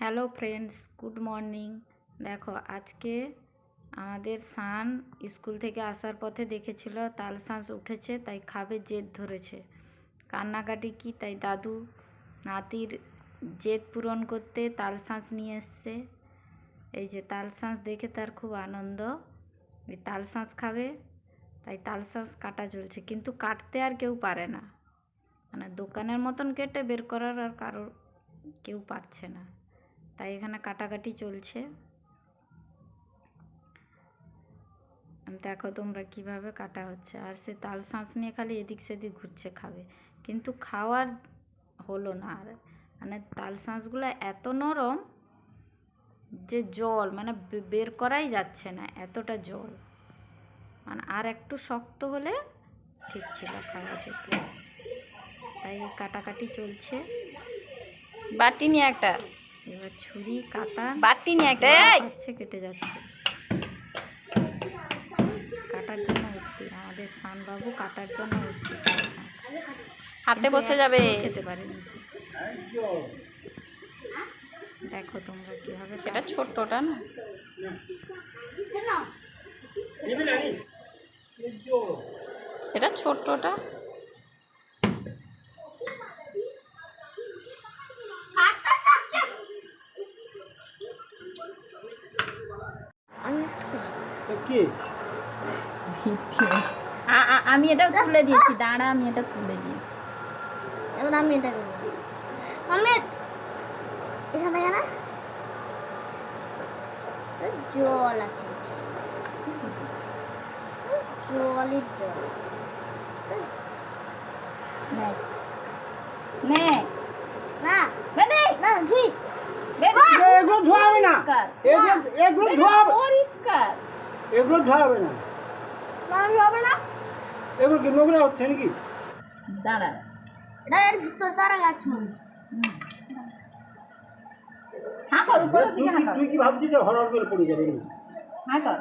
Hello friends, good morning. দেখো, আজকে আমাদের সান স্কুল থেকে আসার পথে দেখেছিল তালশাঁস উঠেছে, তাই খাবে জেদ ধরেছে। কান্নাকাটি কি, তাই দাদু নাতির জেদ পূরণ করতে তালশাঁস নিয়ে এসছে। এই যে তালশাঁস দেখে তার খুব আনন্দ, এই তালশাঁস খাবে, তাই তালশাঁস কাটা চলছে, কিন্তু কাটতে আর কেউ পারে না, মানে দোকানের মতন কেটে বের করার আর কারোর কেউ পারছে না, তাই এখানে কাটাকাটি চলছে। দেখো তোমরা কিভাবে কাটা হচ্ছে। আর সে তালশাঁস নিয়ে খালি এদিক সেদিক ঘুরছে, খাবে, কিন্তু খাওয়ার হলো না আর। মানে তালশাঁসগুলো এত নরম যে জল, মানে বের করাই যাচ্ছে না, এতটা জল। মানে আর একটু শক্ত হলে ঠিক ছিল, খাওয়া যেত। তাই কাটাকাটি চলছে। বাটি নিয়ে একটা, এবার ছুরি কাটা বাটি নিয়ে একটা কেটে যাচ্ছে। কাটার জন্য অস্থির আমাদের শানবাবু, কাটার জন্য অস্থির। হাতে বসে যাবে, খেতে পারেনি। দেখো তোমরা কিভাবে। সেটা ছোট্টটা না, সেটা ছোট্টটা। আমি এটা তুলে দিয়েছি, দাঁড়া, আমি এটা তুলে দিয়েছি। এবার আমি এটা করবো। আমি এখানে না জল আছে, জলের জল। নে না বেনে না ধুই, এগুলো ধোয়া হবে না, এগুলো ধোয়া হবে, পরিষ্কার। এগুলো ধোয়া হবে না, না হবে না। এগুলো কি নোংরা হচ্ছে নাকি? দাঁড়া, এটা এর ভিতর তারা গাছ। হ্যাঁ কর, উপরে দিকে হ্যাঁ কর, তুই কি ভাবছিস যে হরর করে পড়ে যাবে? হ্যাঁ কর।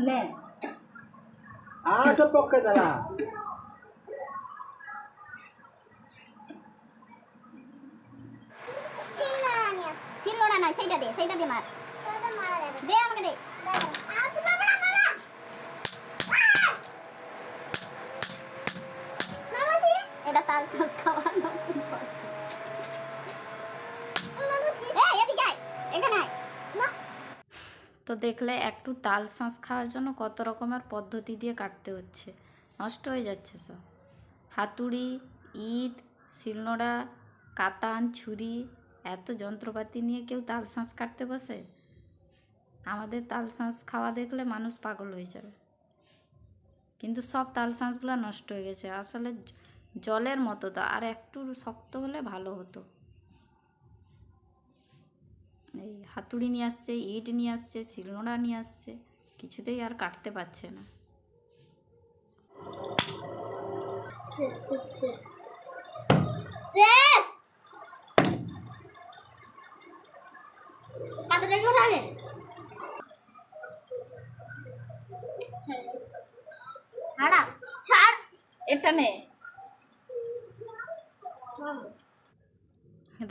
নে সব পক্ষে দাঁড়া। সিলোড়া নয়, সেইটা দে, সেইটা দে, মার দে, আমাকে দে। এটা তার সাজ খাওয়ার তো দেখলে একটু তালশাঁস খাওয়ার জন্য কত রকমের পদ্ধতি দিয়ে কাটতে হচ্ছে, নষ্ট হয়ে যাচ্ছে সব। হাতুড়ি, ইট, শিলনোড়া, কাতান, ছুরি, এত যন্ত্রপাতি নিয়ে কেউ তালশাঁস কাটতে বসে? আমাদের তালশাঁস খাওয়া দেখলে মানুষ পাগল হয়ে যাবে। কিন্তু সব তালশাঁসগুলো নষ্ট হয়ে গেছে, আসলে জলের মতো, তো আর একটু শক্ত হলে ভালো হতো। এই হাতুড়ি নিয়ে আসছে, ইট নিয়ে আসছে, শিলনোড়া নিয়ে আসছে, কিছুতেই আর কাটতে পারছে না। এটা নে।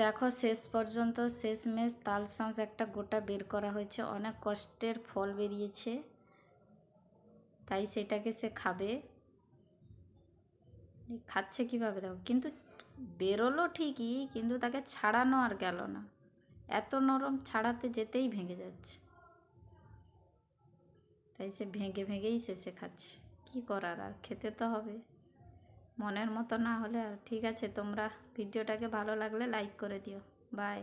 দেখো, শেষ পর্যন্ত শেষমেশ তালশাঁস একটা গোটা বের করা হয়েছে, অনেক কষ্টের ফল বেরিয়েছে, তাই সেটাকে সে খাবে। খাচ্ছে কিভাবে দেখো, কিন্তু বেরোলো ঠিকই, কিন্তু তাকে ছাড়ানো আর গেল না, এত নরম, ছাড়াতে যেতেই ভেঙে যাচ্ছে, তাই সে ভেঙে ভেঙেই শেষে খাচ্ছে। কি করার, আর খেতে তো হবে, মনের মতো না হলে আর। ঠিক আছে, তোমরা ভিডিওটাকে ভালো লাগলে লাইক করে দিও। বাই।